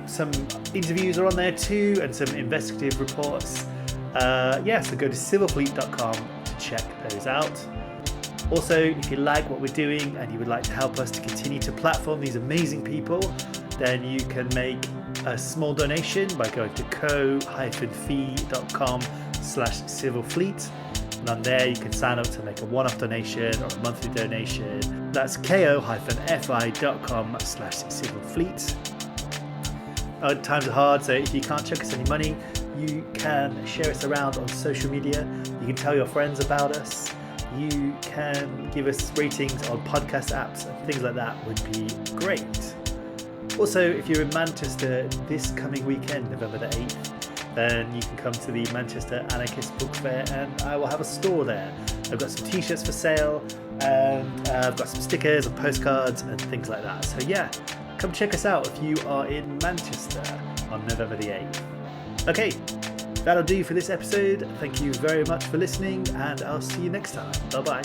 some interviews are on there too, and some investigative reports. So go to civilfleet.com to check those out. Also, if you like what we're doing and you would like to help us to continue to platform these amazing people, then you can make a small donation by going to ko-fi.com/civilfleet. And on there you can sign up to make a one-off donation or a monthly donation. That's ko-fi.com/civilfleet. Times are hard, so if you can't chuck us any money, you can share us around on social media. You can tell your friends about us. You can give us ratings on podcast apps and things like that would be great. Also, if you're in Manchester this coming weekend, November the 8th, then you can come to the Manchester Anarchist Book Fair and I will have a store there. I've got some t-shirts for sale and I've got some stickers and postcards and things like that. So yeah, come check us out if you are in Manchester on November the 8th. Okay, that'll do for this episode. Thank you very much for listening and I'll see you next time. Bye bye.